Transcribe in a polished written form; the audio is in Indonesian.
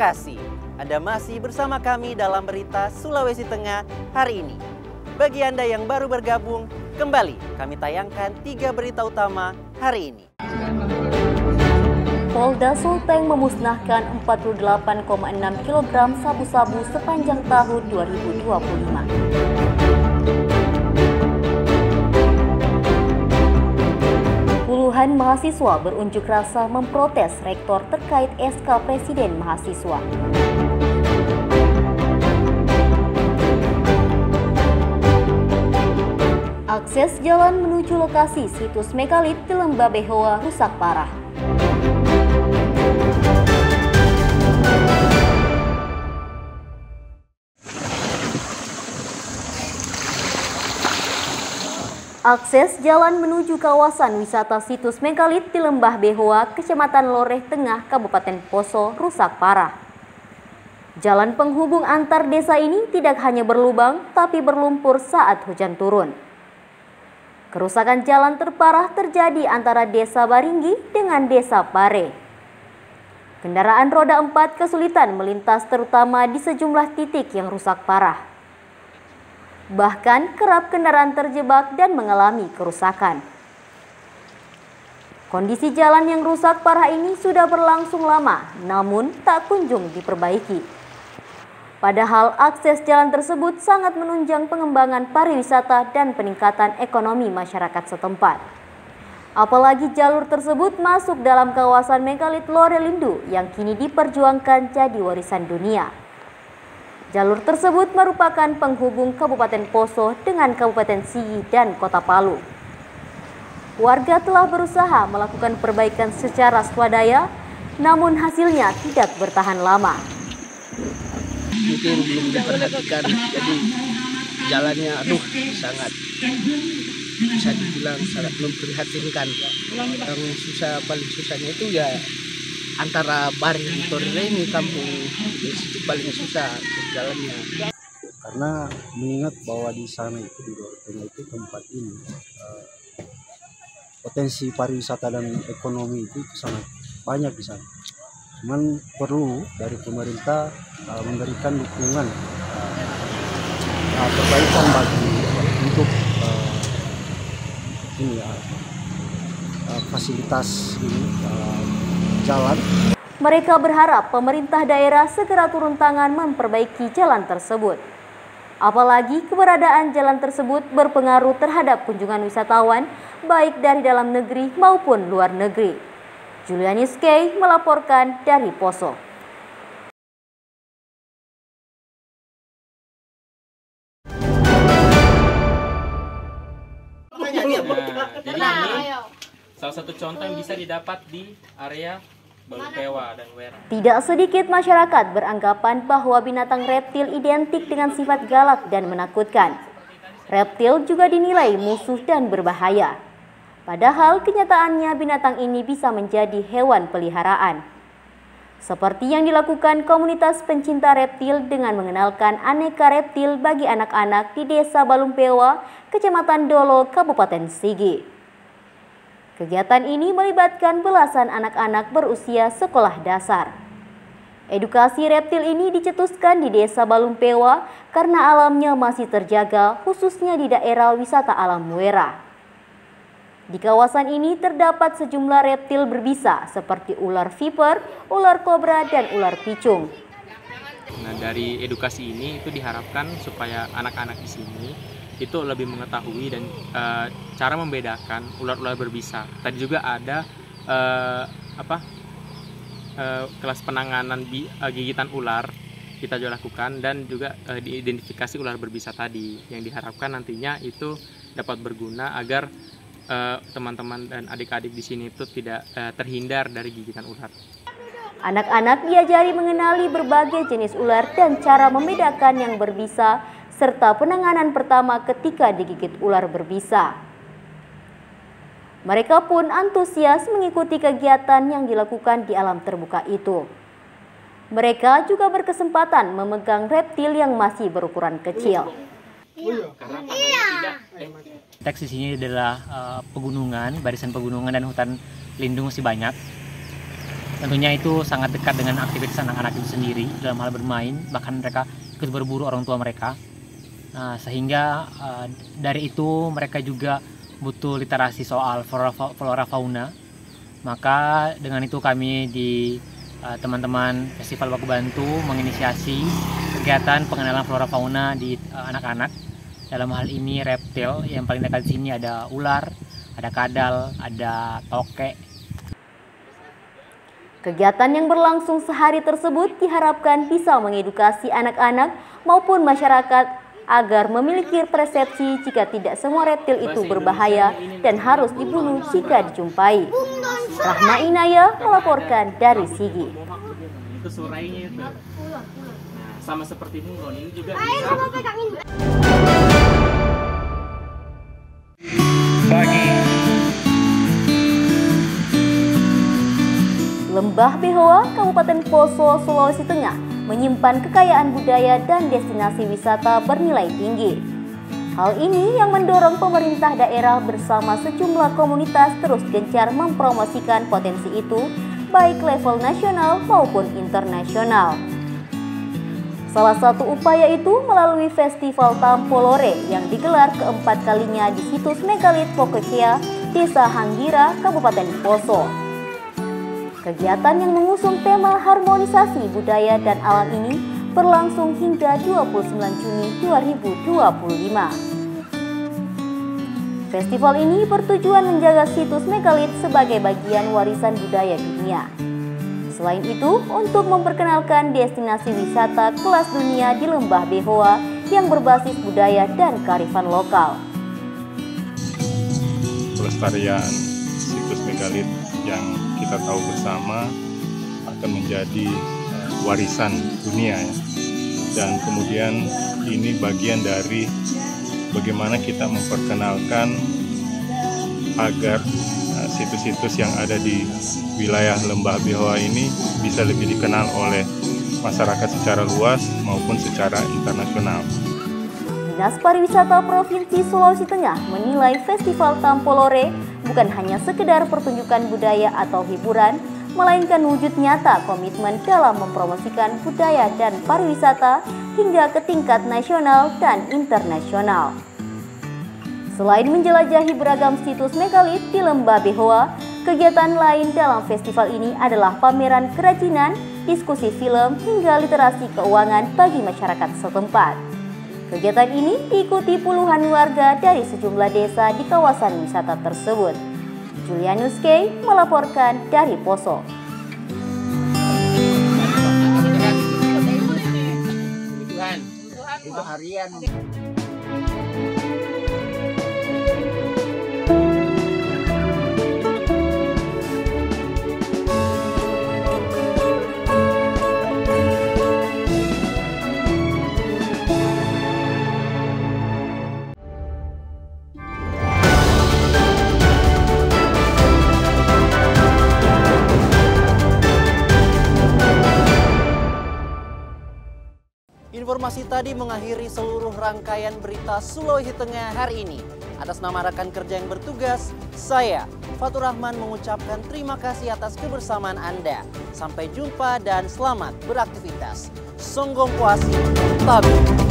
kasih Anda masih bersama kami dalam berita Sulawesi Tengah hari ini. Bagi Anda yang baru bergabung, kembali kami tayangkan 3 berita utama hari ini. Polda Sulteng memusnahkan 48,6 kg sabu-sabu sepanjang tahun 2025. Puluhan mahasiswa berunjuk rasa memprotes rektor terkait SK Presiden Mahasiswa. Akses jalan menuju lokasi situs megalit di Lembah Behoa rusak parah. Akses jalan menuju kawasan wisata situs megalit di Lembah Behoa, Kecamatan Loreh Tengah, Kabupaten Poso rusak parah. Jalan penghubung antar desa ini tidak hanya berlubang, tapi berlumpur saat hujan turun. Kerusakan jalan terparah terjadi antara Desa Baringgi dengan Desa Pare. Kendaraan roda 4 kesulitan melintas terutama di sejumlah titik yang rusak parah. Bahkan kerap kendaraan terjebak dan mengalami kerusakan. Kondisi jalan yang rusak parah ini sudah berlangsung lama, namun tak kunjung diperbaiki. Padahal akses jalan tersebut sangat menunjang pengembangan pariwisata dan peningkatan ekonomi masyarakat setempat. Apalagi jalur tersebut masuk dalam kawasan megalit Lorelindu yang kini diperjuangkan jadi warisan dunia. Jalur tersebut merupakan penghubung Kabupaten Poso dengan Kabupaten Sigi dan Kota Palu. Warga telah berusaha melakukan perbaikan secara swadaya, namun hasilnya tidak bertahan lama. Mungkin belum diperhatikan, jadi jalannya sangat bisa dibilang sangat memprihatinkan. Yang paling susahnya itu ya antara Baringgi ini kampung itu paling susah jalannya. Karena mengingat bahwa di sana itu di Loreh Tengah itu tempat ini potensi pariwisata dan ekonomi itu sangat banyak di sana. Cuman perlu dari pemerintah memberikan dukungan perbaikan bagi untuk fasilitas ini jalan. Mereka berharap pemerintah daerah segera turun tangan memperbaiki jalan tersebut. Apalagi keberadaan jalan tersebut berpengaruh terhadap kunjungan wisatawan baik dari dalam negeri maupun luar negeri. Julianis Kay melaporkan dari Poso. Jadi ini salah satu contoh yang bisa didapat di area Balumpewa dan Wera. Tidak sedikit masyarakat beranggapan bahwa binatang reptil identik dengan sifat galak dan menakutkan. Reptil juga dinilai musuh dan berbahaya. Padahal kenyataannya binatang ini bisa menjadi hewan peliharaan. Seperti yang dilakukan komunitas pencinta reptil dengan mengenalkan aneka reptil bagi anak-anak di Desa Balumpewa, Kecamatan Dolo, Kabupaten Sigi. Kegiatan ini melibatkan belasan anak-anak berusia sekolah dasar. Edukasi reptil ini dicetuskan di Desa Balumpewa karena alamnya masih terjaga, khususnya di daerah wisata alam Wera. Di kawasan ini terdapat sejumlah reptil berbisa seperti ular viper, ular kobra, dan ular picung. Nah, dari edukasi ini itu diharapkan supaya anak-anak di sini itu lebih mengetahui dan cara membedakan ular-ular berbisa. Tadi juga ada kelas penanganan gigitan ular kita juga lakukan, dan juga diidentifikasi ular berbisa tadi yang diharapkan nantinya itu dapat berguna agar teman-teman dan adik-adik di sini itu tidak terhindar dari gigitan ular. Anak-anak diajari mengenali berbagai jenis ular dan cara membedakan yang berbisa, serta penanganan pertama ketika digigit ular berbisa. Mereka pun antusias mengikuti kegiatan yang dilakukan di alam terbuka itu. Mereka juga berkesempatan memegang reptil yang masih berukuran kecil. Teks di sini adalah pegunungan, barisan pegunungan dan hutan lindung masih banyak. Tentunya itu sangat dekat dengan aktivitas anak-anak itu sendiri dalam hal bermain, bahkan mereka ikut berburu orang tua mereka. Nah, sehingga dari itu mereka juga butuh literasi soal flora fauna. Maka dengan itu kami di teman-teman Festival Baku Bantu menginisiasi kegiatan pengenalan flora fauna di anak-anak. Dalam hal ini reptil, yang paling dekat di sini ada ular, ada kadal, ada tokek. Kegiatan yang berlangsung sehari tersebut diharapkan bisa mengedukasi anak-anak maupun masyarakat agar memiliki persepsi jika tidak semua reptil itu berbahaya dan harus dibunuh jika dijumpai. Rahma Inaya melaporkan dari Sigi. Itu surainya itu. Nah, sama seperti bunglon ini juga bisa. Lembah Behoa, Kabupaten Poso, Sulawesi Tengah menyimpan kekayaan budaya dan destinasi wisata bernilai tinggi. Hal ini yang mendorong pemerintah daerah bersama sejumlah komunitas terus gencar mempromosikan potensi itu, baik level nasional maupun internasional. Salah satu upaya itu melalui Festival Tampolore yang digelar keempat kalinya di situs Megalit Pokekea, Desa Hanggira, Kabupaten Poso. Kegiatan yang mengusung tema harmonisasi budaya dan alam ini berlangsung hingga 29 Juni 2025. Festival ini bertujuan menjaga situs megalit sebagai bagian warisan budaya dunia. Selain itu, untuk memperkenalkan destinasi wisata kelas dunia di Lembah Behoa yang berbasis budaya dan kearifan lokal. Pelestarian situs megalit yang kita tahu bersama akan menjadi warisan dunia ya. Dan kemudian ini bagian dari bagaimana kita memperkenalkan agar situs-situs yang ada di wilayah Lembah Behoa ini bisa lebih dikenal oleh masyarakat secara luas maupun secara internasional. Dinas Pariwisata Provinsi Sulawesi Tengah menilai Festival Tampolore bukan hanya sekedar pertunjukan budaya atau hiburan, melainkan wujud nyata komitmen dalam mempromosikan budaya dan pariwisata hingga ke tingkat nasional dan internasional. Selain menjelajahi beragam situs megalit di Lembah Behoa, kegiatan lain dalam festival ini adalah pameran kerajinan, diskusi film, hingga literasi keuangan bagi masyarakat setempat. Kegiatan ini diikuti puluhan warga dari sejumlah desa di kawasan wisata tersebut. Julianus K. melaporkan dari Poso. Informasi tadi mengakhiri seluruh rangkaian berita Sulawesi Tengah hari ini. Atas nama rekan kerja yang bertugas, saya, Fatur Rahman, mengucapkan terima kasih atas kebersamaan Anda. Sampai jumpa dan selamat beraktivitas. Songgong Kuasi, Tabi.